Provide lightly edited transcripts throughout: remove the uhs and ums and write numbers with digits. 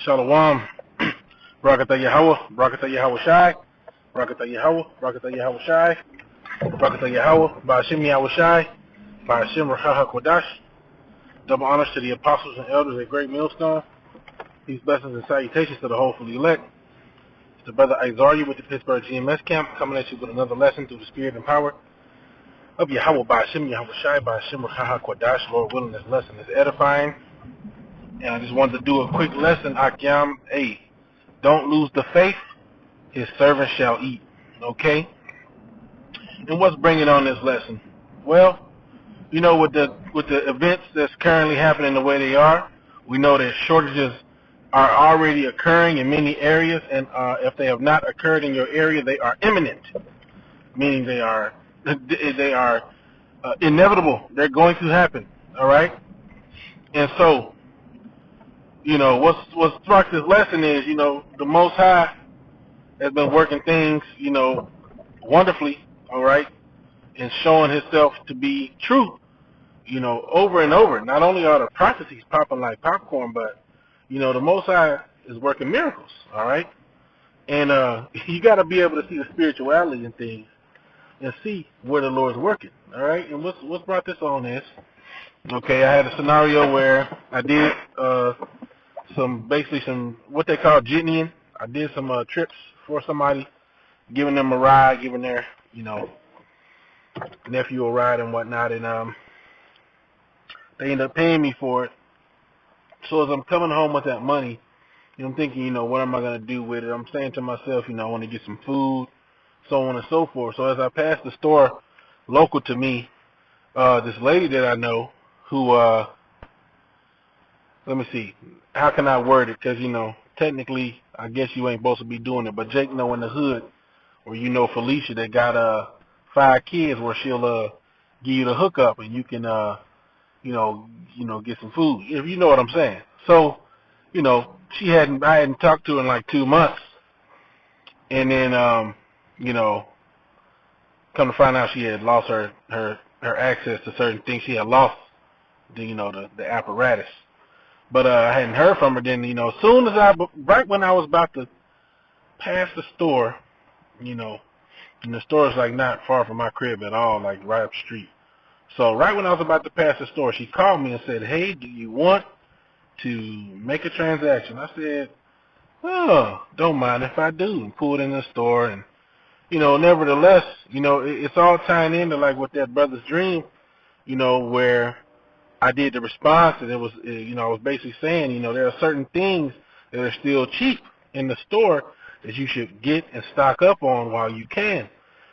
Shalom. Barakatah Yahweh. Barakatah Yahweh Shai. Barakatah Yahweh. Barakatah Yahweh Shai. Barakatah Yahweh. Ba'ashim Yahweh Shai. Ba'ashim Rachaha Kodash. Double honors to the apostles and elders at Great Millstone. These blessings and salutations to the hopefully elect. It's the brother Isaiah with the Pittsburgh GMS camp coming at you with another lesson through the spirit and power of Yahweh Ba'ashim Yahweh Shai. Ba'ashim Rachaha Kodash. Lord willing, this lesson is edifying. And I just wanted to do a quick lesson. Akyam, hey, don't lose the faith. His servant shall eat. Okay? And what's bringing on this lesson? Well, you know, with the events that's currently happening the way they are, we know that shortages are already occurring in many areas, and if they have not occurred in your area, they are imminent, meaning they are inevitable. They're going to happen. All right? And so, you know, what's sparked this lesson is, you know, the Most High has been working things, you know, wonderfully, all right, and showing himself to be true, you know, over and over. Not only are the prophecies popping like popcorn, but, you know, the Most High is working miracles, all right? And you got to be able to see the spirituality in things and see where the Lord's working, all right? And what's brought this on is, okay, I had a scenario where I did some what they call jitneying. I did some trips for somebody, giving them a ride, giving their, you know, nephew a ride and whatnot, and they end up paying me for it. So as I'm coming home with that money, you know, I'm thinking, you know, what am I going to do with it? I'm saying to myself, you know, I want to get some food, so on and so forth. So as I pass the store local to me, this lady that I know who, let me see, how can I word it? Because, you know, technically, I guess you ain't supposed to be doing it, but Jake know in the hood, or you know Felicia that got 5 kids, where she'll give you the hookup and you can you know get some food, if you know what I'm saying. So, you know, I hadn't talked to her in like 2 months, and then you know, come to find out she had lost her access to certain things. She had lost the apparatus. But I hadn't heard from her. Then, you know, right when I was about to pass the store, you know, and the store is like not far from my crib at all, like right up the street. So right when I was about to pass the store, she called me and said, "Hey, do you want to make a transaction?" I said, "Oh, don't mind if I do," and pulled in the store. And, you know, nevertheless, you know, it's all tying into like with that brother's dream, you know, where I did the response, and it was, you know, I was basically saying, you know, there are certain things that are still cheap in the store that you should get and stock up on while you can.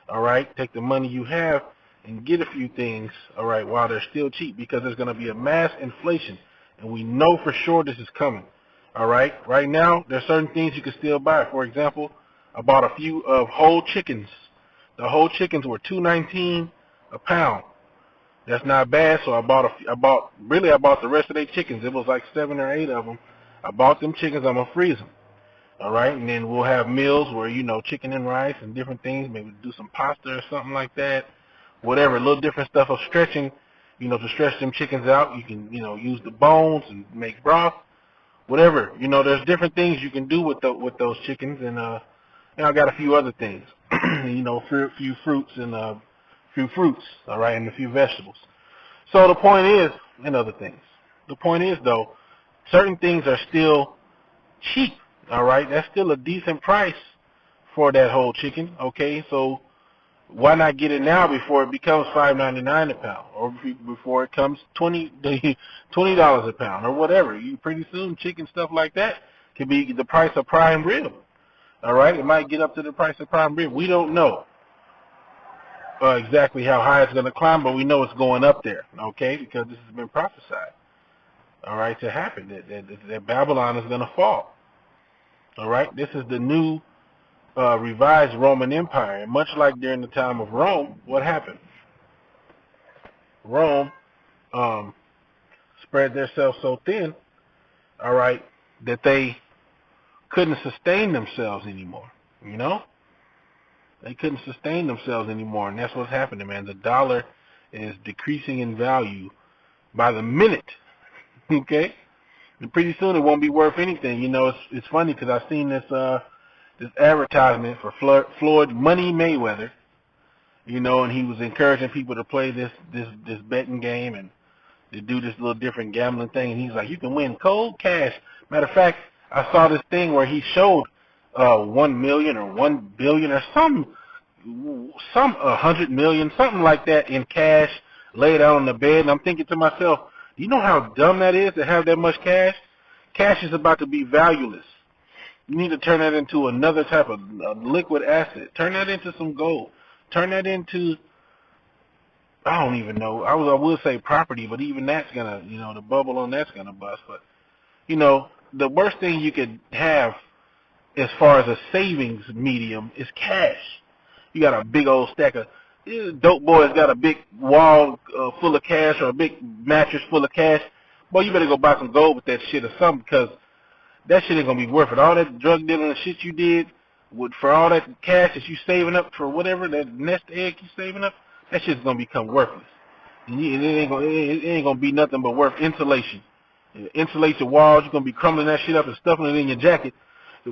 All right, take the money you have and get a few things, all right, while they're still cheap, because there's going to be a mass inflation, and we know for sure this is coming. All right, right now there's certain things you can still buy. For example, I bought a few of whole chickens. The whole chickens were $2.19 a pound. That's not bad. So I bought the rest of their chickens. It was like 7 or 8 of them. I bought them chickens. I'm gonna freeze them. All right, and then we'll have meals where, you know, chicken and rice and different things. Maybe do some pasta or something like that. Whatever, little different stuff of stretching. You know, to stretch them chickens out, you can, you know, use the bones and make broth. Whatever, you know, there's different things you can do with those chickens, and I got a few other things. You know, few fruits and few fruits. All right, and a few vegetables. So the point is, and other things. The point is, though, certain things are still cheap. All right, that's still a decent price for that whole chicken. Okay, so why not get it now before it becomes $5.99 a pound, or before it comes $20 a pound, or whatever? You pretty soon chicken stuff like that can be the price of prime rib. All right, it might get up to the price of prime rib. We don't know exactly how high it's going to climb, but we know it's going up there. Okay, because this has been prophesied. All right, to happen that Babylon is going to fall. All right, this is the new revised Roman Empire, and much like during the time of Rome, what happened? Rome spread themselves so thin, all right, that they couldn't sustain themselves anymore. You know, they couldn't sustain themselves anymore, and that's what's happening, man. The dollar is decreasing in value by the minute. Okay, And pretty soon it won't be worth anything. You know, it's funny because I seen this advertisement for Floyd Money Mayweather. You know, and he was encouraging people to play this betting game and to do this little different gambling thing. And he's like, you can win cold cash. Matter of fact, I saw this thing where he showed 1 million or 1 billion or some 100 million, something like that in cash laid out on the bed. And I'm thinking to myself, do you know how dumb that is to have that much cash? Cash is about to be valueless. You need to turn that into another type of liquid asset. Turn that into some gold. Turn that into, I don't even know. I would say property, but even that's gonna, you know, the bubble on that's gonna bust. But you know, the worst thing you could have as far as a savings medium is cash. You got a big old stack of dope boys got a big wall full of cash or a big mattress full of cash. Boy, you better go buy some gold with that shit or something, because that shit ain't gonna be worth it. All that drug dealing and shit you did for all that cash that you saving up for whatever, that nest egg you saving up, that shit's gonna become worthless. And it ain't gonna be nothing but worth insulation. Insulate your walls. You're gonna be crumbling that shit up and stuffing it in your jacket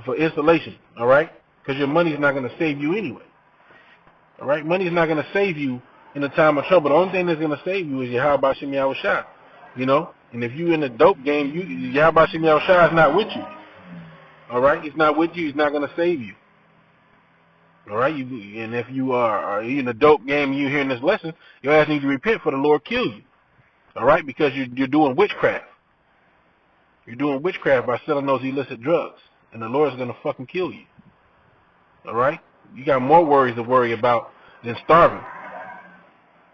for insulation. All right? Because your money's not gonna save you anyway. All right? Money's not gonna save you in a time of trouble. The only thing that's gonna save you is your Yahweh Shem Yahweh Shai. You know? And if you in the dope game, Yahweh Shem Yahweh Shai is not with you. All right? He's not with you. He's not gonna save you. All right? And if you are in the dope game and you're hearing this lesson, your ass needs to repent for the Lord kill you. All right? Because you're doing witchcraft. You're doing witchcraft by selling those illicit drugs. And the Lord's going to fucking kill you. All right? You got more worries to worry about than starving.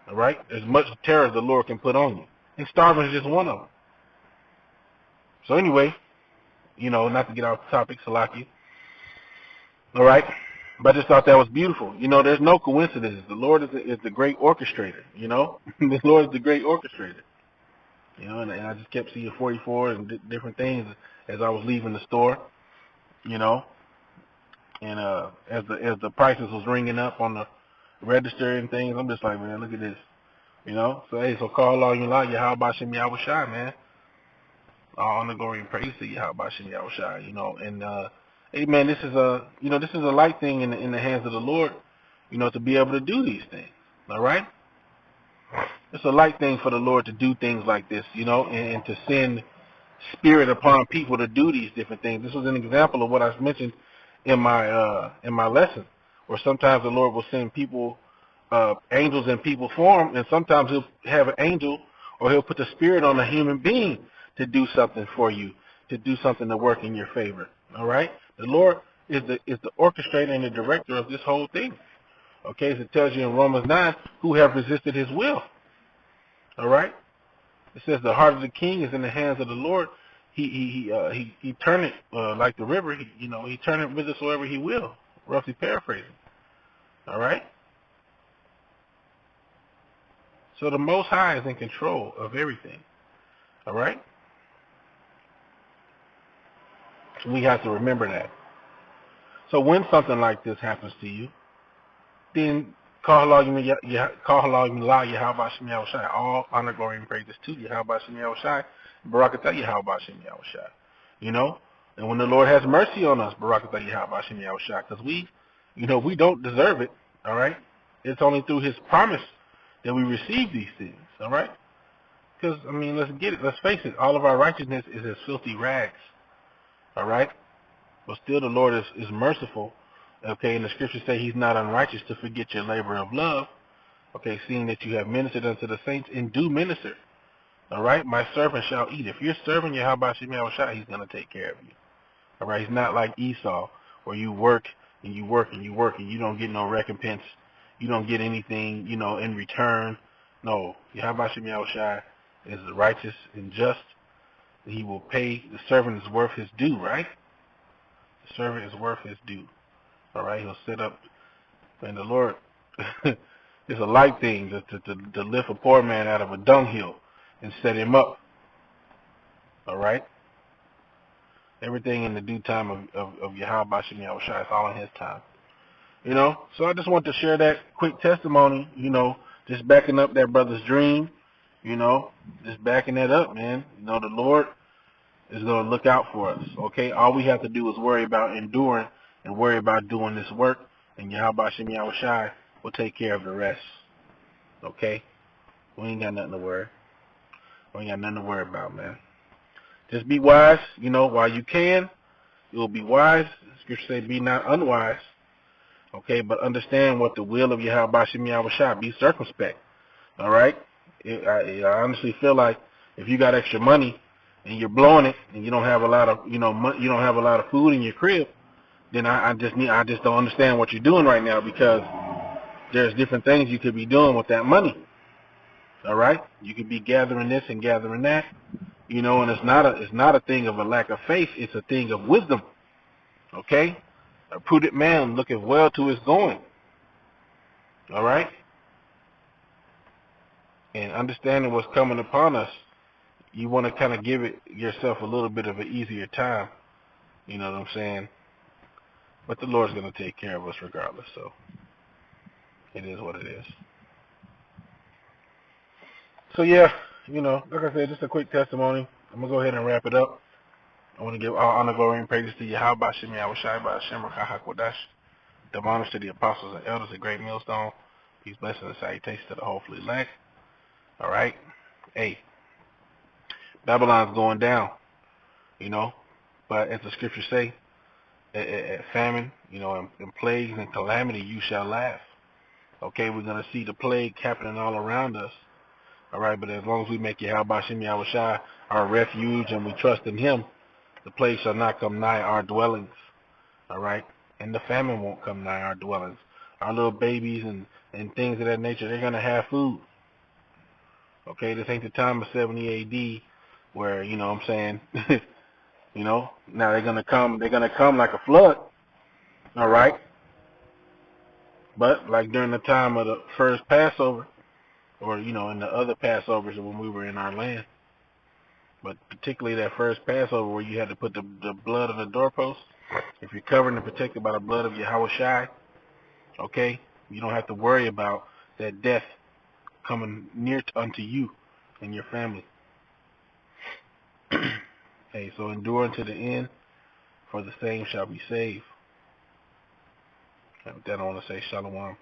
All right? There's much terror the Lord can put on you. And starving is just one of them. So anyway, you know, not to get off the topic, Salaki. All right? But I just thought that was beautiful. You know, there's no coincidences. The Lord is the great orchestrator, you know? The Lord is the great orchestrator. You know, and I just kept seeing 44 and different things as I was leaving the store, you know. And as the prices was ringing up on the register and things, I'm just like, man, look at this, you know. So hey, so call all you like Yahweh Shem Yahweh Shai, man. All honor, glory, and praise to Yahweh Shem Yahweh Shai, you know. And hey, man, this is a light thing in the hands of the Lord, you know, to be able to do these things. All right. It's a light thing for the Lord to do things like this, you know, and to send spirit upon people to do these different things. This was an example of what I mentioned in my lesson, where sometimes the Lord will send people, angels in people form, and sometimes he'll have an angel or he'll put the spirit on a human being to do something for you, to do something to work in your favor. All right? The Lord is the orchestrator and the director of this whole thing. Okay, as it tells you in Romans 9, who have resisted his will. All right. It says the heart of the king is in the hands of the Lord. He turn it like the river. He turn it whithersoever he will. Roughly paraphrasing. All right. So the Most High is in control of everything. All right. So we have to remember that. So when something like this happens to you, then call Allah Yahweh Shem Yahweh Shai. All honor, glory, and praises to Yahweh Shem Yahweh Shai. Barakatah Yahweh Shem Yahweh Shai. You know? And when the Lord has mercy on us, Barakatah Yahweh Shem Yahweh Shai, because we don't deserve it, all right? It's only through his promise that we receive these things, all right? Because, I mean, let's face it, all of our righteousness is as filthy rags, all right? But still the Lord is merciful. Okay, and the scriptures say he's not unrighteous to forget your labor of love. Okay, seeing that you have ministered unto the saints and do minister. All right, my servant shall eat. If you're serving Yahweh Shem Yahweh Shai, he's going to take care of you. All right, he's not like Esau, where you work and you work and you work and you don't get no recompense. You don't get anything, in return. No, Yahweh Shem Yahweh Shai is righteous and just. He will pay. The servant is worth his due, right? The servant is worth his due. All right, he'll set up, and the Lord, it's a light thing to lift a poor man out of a dunghill and set him up. All right, everything in the due time of Yahweh Shem Yahweh Shai, it's all in his time. So I just want to share that quick testimony, just backing up that brother's dream, just backing that up, man. The Lord is going to look out for us. Okay, all we have to do is worry about enduring and worry about doing this work, and Yahweh Shem Yahweh Shai will take care of the rest. Okay, we ain't got nothing to worry. We ain't got nothing to worry about, man. Just be wise, while you can. You'll be wise. Scripture say, be not unwise. Okay, but understand what the will of Yahweh Shem Yahweh Shai. Be circumspect. All right. I honestly feel like if you got extra money and you're blowing it and you don't have a lot of you don't have a lot of food in your crib, then I just don't understand what you're doing right now, because there's different things you could be doing with that money. All right. You could be gathering this and gathering that. And it's not a thing of a lack of faith. It's a thing of wisdom. Okay. A prudent man looketh well to his going. All right. And understanding what's coming upon us, you want to kind of give it yourself a little bit of an easier time. You know what I'm saying? But the Lord's going to take care of us regardless. So it is what it is. So yeah, like I said, just a quick testimony. I'm going to go ahead and wrap it up. I want to give all honor, glory, and praises to Yahweh Shem Yahweh Shai B'Hashem Ruach HaKodesh. The honors to the apostles and elders of Great Millstone. Peace, blessings, and salutations to the hopefully elect. All right. Hey, Babylon's going down, but as the scriptures say, at famine, and plagues and calamity, you shall laugh. Okay, we're going to see the plague happening all around us. All right, but as long as we make Yahweh Shem Yahweh Shai our refuge and we trust in him, the plague shall not come nigh our dwellings. All right, and the famine won't come nigh our dwellings. Our little babies and things of that nature, they're going to have food. Okay, this ain't the time of 70 AD where, what I'm saying, now they're going to come like a flood. All right. But like during the time of the first Passover, or, in the other Passovers when we were in our land, but particularly that first Passover where you had to put the blood on the doorpost, if you're covered and protected by the blood of Yahweh Shai, okay, you don't have to worry about that death coming near unto you and your family. Hey, so endure unto the end, for the same shall be saved. And with that, I want to say shalom.